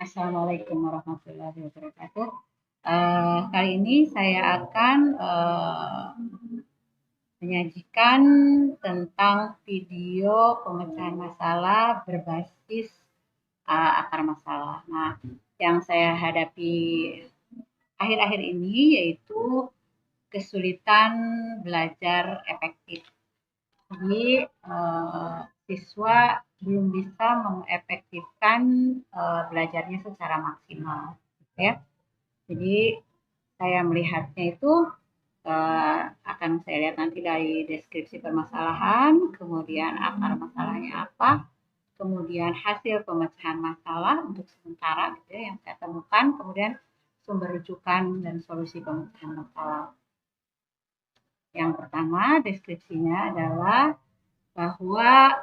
Assalamualaikum warahmatullahi wabarakatuh. Kali ini saya akan menyajikan tentang video pemecahan masalah berbasis akar masalah. Nah, yang saya hadapi akhir-akhir ini yaitu kesulitan belajar efektif. Jadi siswa belum bisa mengefektifkan belajarnya secara maksimal, ya. Jadi saya melihatnya itu akan saya lihat nanti dari deskripsi permasalahan, kemudian akar masalahnya apa, kemudian hasil pemecahan masalah untuk sementara gitu ya, yang saya temukan, kemudian sumber rujukan dan solusi pemecahan masalah. Yang pertama deskripsinya adalah bahwa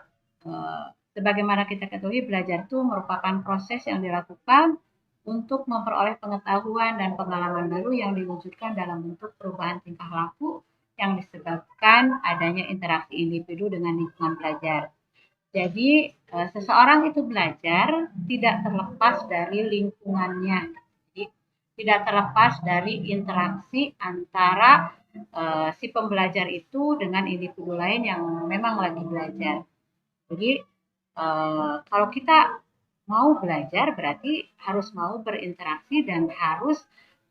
sebagaimana kita ketahui belajar itu merupakan proses yang dilakukan untuk memperoleh pengetahuan dan pengalaman baru yang diwujudkan dalam bentuk perubahan tingkah laku yang disebabkan adanya interaksi individu dengan lingkungan belajar. Jadi seseorang itu belajar tidak terlepas dari lingkungannya. Jadi tidak terlepas dari interaksi antara si pembelajar itu dengan individu lain yang memang lagi belajar. Jadi kalau kita mau belajar berarti harus mau berinteraksi dan harus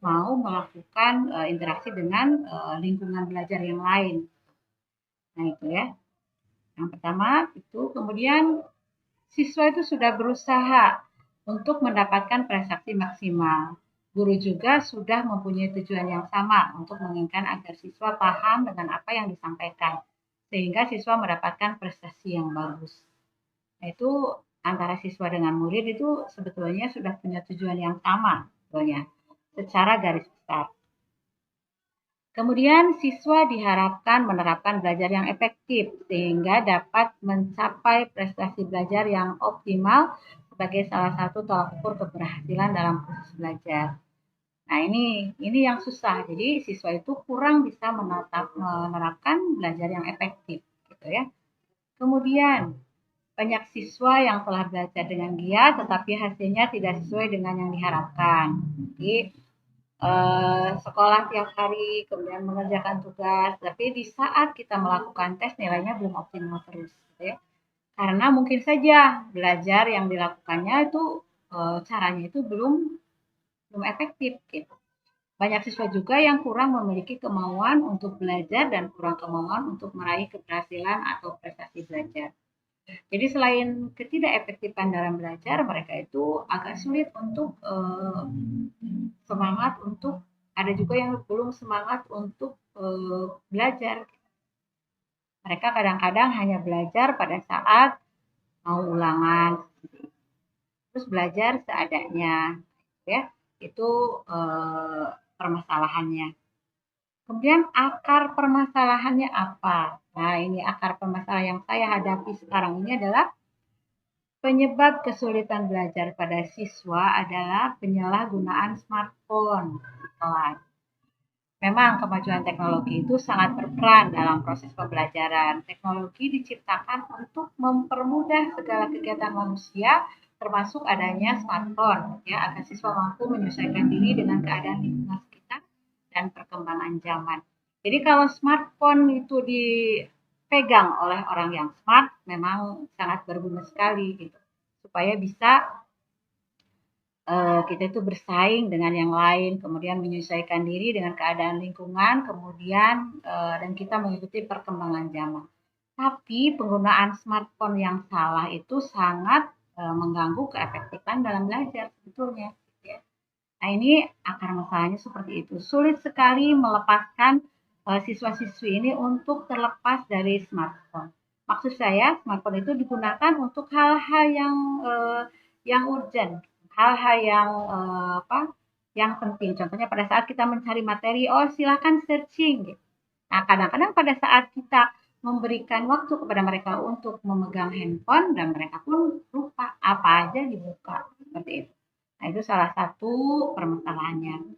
mau melakukan interaksi dengan lingkungan belajar yang lain. Nah itu ya. Yang pertama itu kemudian siswa itu sudah berusaha untuk mendapatkan prestasi maksimal. Guru juga sudah mempunyai tujuan yang sama untuk menginginkan agar siswa paham dengan apa yang disampaikan, sehingga siswa mendapatkan prestasi yang bagus. Nah, itu antara siswa dengan murid itu sebetulnya sudah punya tujuan yang sama, sebetulnya, secara garis besar. Kemudian siswa diharapkan menerapkan belajar yang efektif sehingga dapat mencapai prestasi belajar yang optimal sebagai salah satu tolak ukur keberhasilan dalam proses belajar. Nah, ini yang susah. Jadi siswa itu kurang bisa menerapkan belajar yang efektif gitu ya. Kemudian banyak siswa yang telah belajar dengan giat tetapi hasilnya tidak sesuai dengan yang diharapkan. Jadi sekolah tiap hari, kemudian mengerjakan tugas, tapi di saat kita melakukan tes nilainya belum optimal terus, gitu ya. Karena mungkin saja belajar yang dilakukannya itu caranya itu belum efektif, gitu. Banyak siswa juga yang kurang memiliki kemauan untuk belajar dan kurang kemauan untuk meraih keberhasilan atau prestasi belajar. Jadi selain ketidakefektifan dalam belajar, mereka itu agak sulit untuk semangat untuk ada juga yang belum semangat untuk belajar. Mereka kadang-kadang hanya belajar pada saat mau ulangan, terus belajar seadanya, ya itu permasalahannya. Kemudian akar permasalahannya apa? Nah ini akar permasalahan yang saya hadapi sekarang ini adalah penyebab kesulitan belajar pada siswa adalah penyalahgunaan smartphone di kelas. Memang kemajuan teknologi itu sangat berperan dalam proses pembelajaran. Teknologi diciptakan untuk mempermudah segala kegiatan manusia, termasuk adanya smartphone, ya, agar siswa mampu menyesuaikan diri dengan keadaan lingkungan sekitar dan perkembangan zaman. Jadi kalau smartphone itu dipegang oleh orang yang smart, memang sangat berguna sekali, gitu, supaya bisa kita itu bersaing dengan yang lain, kemudian menyesuaikan diri dengan keadaan lingkungan, kemudian dan kita mengikuti perkembangan zaman. Tapi penggunaan smartphone yang salah itu sangat mengganggu keefektifan dalam belajar sebetulnya. Ya. Nah ini akar masalahnya seperti itu. Sulit sekali melepaskan siswa-siswi ini untuk terlepas dari smartphone. Maksud saya smartphone itu digunakan untuk hal-hal yang urgent, hal-hal yang yang penting. Contohnya pada saat kita mencari materi, oh silakan searching. Gitu. Nah kadang-kadang pada saat kita memberikan waktu kepada mereka untuk memegang handphone dan mereka pun lupa apa aja dibuka seperti itu. Nah itu salah satu permasalahannya.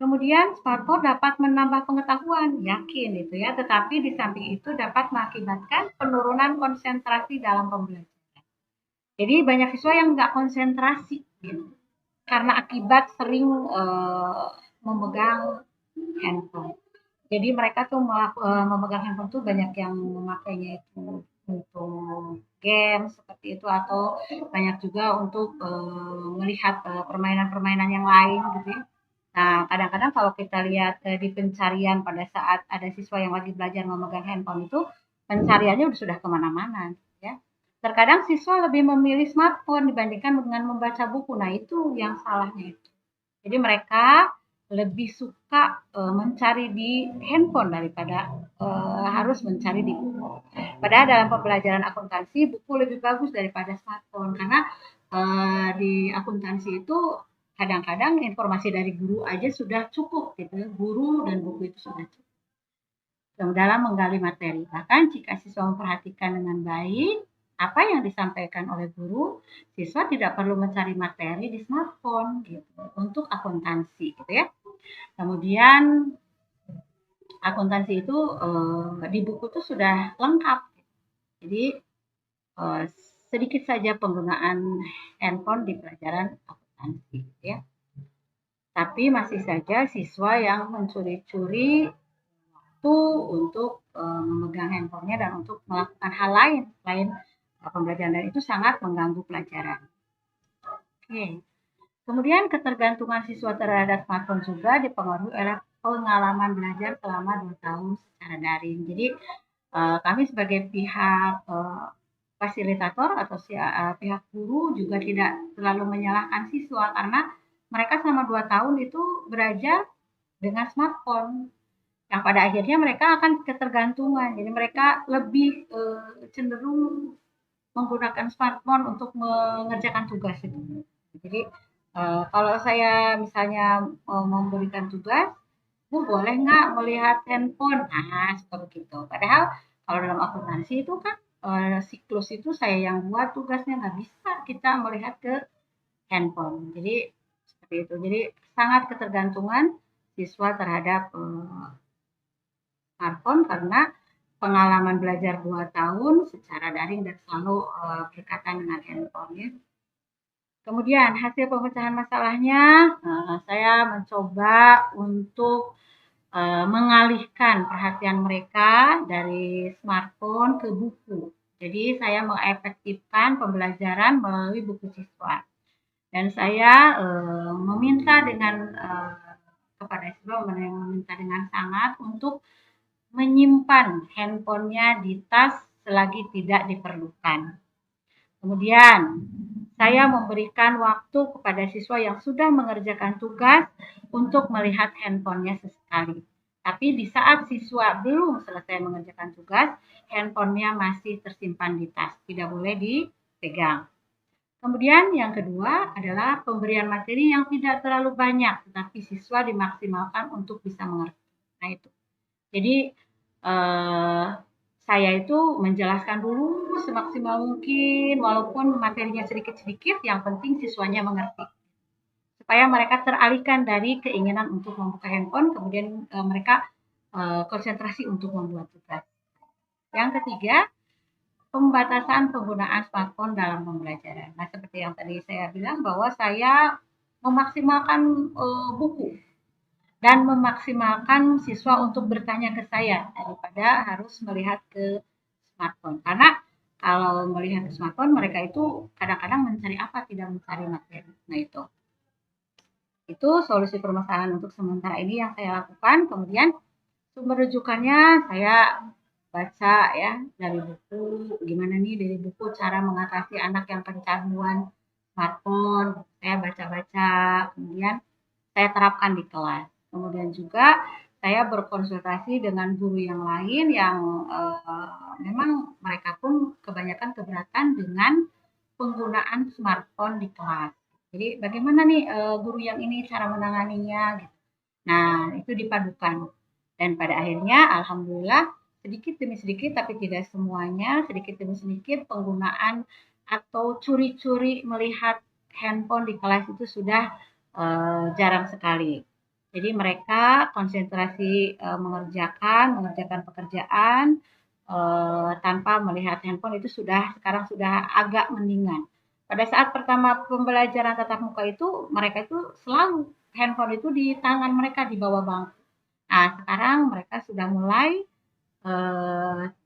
Kemudian smartphone dapat menambah pengetahuan, yakin itu ya, tetapi di samping itu dapat mengakibatkan penurunan konsentrasi dalam pembelajaran. Jadi banyak siswa yang nggak konsentrasi gitu. karena akibat sering memegang handphone. Jadi mereka tuh memegang handphone tuh banyak yang memakainya itu untuk game seperti itu atau banyak juga untuk melihat permainan-permainan yang lain gitu ya. Nah, kadang-kadang kalau kita lihat di pencarian pada saat ada siswa yang lagi belajar memegang handphone itu, pencariannya sudah kemana-mana, ya. Terkadang siswa lebih memilih smartphone dibandingkan dengan membaca buku. Nah, itu yang salahnya itu. Jadi mereka lebih suka mencari di handphone daripada harus mencari di buku. Padahal dalam pembelajaran akuntansi buku lebih bagus daripada smartphone karena di akuntansi itu kadang-kadang informasi dari guru aja sudah cukup gitu. Guru dan buku itu sudah cukup dalam menggali materi. Bahkan jika siswa memperhatikan dengan baik apa yang disampaikan oleh guru, siswa tidak perlu mencari materi di smartphone gitu untuk akuntansi gitu ya. Kemudian akuntansi itu di buku itu sudah lengkap. Jadi eh, sedikit saja penggunaan handphone di pelajaran akuntansi gitu ya. Tapi masih saja siswa yang mencuri-curi waktu untuk memegang handphonenya dan untuk melakukan hal lain selain pembelajaran dan itu sangat mengganggu pelajaran. Oke. Kemudian ketergantungan siswa terhadap smartphone juga dipengaruhi oleh pengalaman belajar selama 2 tahun secara daring. Jadi kami sebagai pihak fasilitator atau pihak guru juga tidak terlalu menyalahkan siswa karena mereka selama 2 tahun itu belajar dengan smartphone yang pada akhirnya mereka akan ketergantungan. Jadi mereka lebih cenderung menggunakan smartphone untuk mengerjakan tugas itu. Jadi kalau saya misalnya memberikan tugas, Bu boleh nggak melihat handphone? Nah, seperti itu. Padahal kalau dalam akuntansi itu kan siklus itu saya yang buat tugasnya nggak bisa kita melihat ke handphone. Jadi seperti itu. Jadi sangat ketergantungan siswa terhadap smartphone karena pengalaman belajar 2 tahun secara daring dan selalu berkaitan dengan handphone ya. Kemudian hasil pemecahan masalahnya, saya mencoba untuk mengalihkan perhatian mereka dari smartphone ke buku. Jadi saya mengefektifkan pembelajaran melalui buku siswa. Dan saya meminta dengan kepada siswa meminta dengan sangat untuk menyimpan handphonenya di tas selagi tidak diperlukan. Kemudian, saya memberikan waktu kepada siswa yang sudah mengerjakan tugas untuk melihat handphonenya sesekali. Tapi di saat siswa belum selesai mengerjakan tugas, handphonenya masih tersimpan di tas, tidak boleh dipegang. Kemudian yang kedua adalah pemberian materi yang tidak terlalu banyak, tetapi siswa dimaksimalkan untuk bisa mengerti. Nah itu. Jadi saya itu menjelaskan dulu semaksimal mungkin, walaupun materinya sedikit-sedikit, yang penting siswanya mengerti. Supaya mereka teralihkan dari keinginan untuk membuka handphone, kemudian mereka konsentrasi untuk membuat tugas. Yang ketiga, pembatasan penggunaan smartphone dalam pembelajaran. Nah, seperti yang tadi saya bilang bahwa saya memaksimalkan buku dan memaksimalkan siswa untuk bertanya ke saya daripada harus melihat ke smartphone. Karena kalau melihat ke smartphone mereka itu kadang-kadang mencari apa tidak mencari materi. Nah itu solusi permasalahan untuk sementara ini yang saya lakukan. Kemudian sumber rujukannya saya baca ya dari buku, gimana nih dari buku cara mengatasi anak yang kecanduan smartphone. Saya baca-baca, kemudian saya terapkan di kelas. Kemudian juga saya berkonsultasi dengan guru yang lain yang memang mereka pun kebanyakan keberatan dengan penggunaan smartphone di kelas. Jadi bagaimana nih guru yang ini cara menanganinya gitu. Nah, itu dipadukan. Dan pada akhirnya alhamdulillah sedikit demi sedikit tapi tidak semuanya, sedikit demi sedikit penggunaan atau curi-curi melihat handphone di kelas itu sudah jarang sekali. Jadi mereka konsentrasi mengerjakan pekerjaan tanpa melihat handphone itu sekarang sudah agak mendingan. Pada saat pertama pembelajaran tatap muka itu, mereka itu selalu handphone itu di tangan mereka di bawah bangku. Nah, sekarang mereka sudah mulai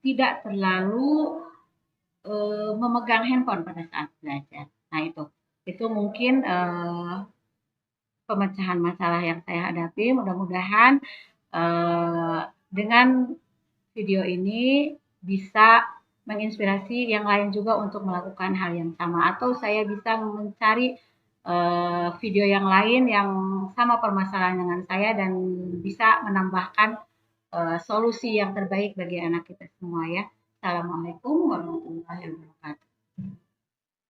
tidak terlalu memegang handphone pada saat belajar. Nah, itu mungkin pemecahan masalah yang saya hadapi. Mudah-mudahan dengan video ini bisa menginspirasi yang lain juga untuk melakukan hal yang sama, atau saya bisa mencari video yang lain yang sama permasalahan dengan saya dan bisa menambahkan solusi yang terbaik bagi anak kita semua ya. Assalamualaikum warahmatullahi wabarakatuh.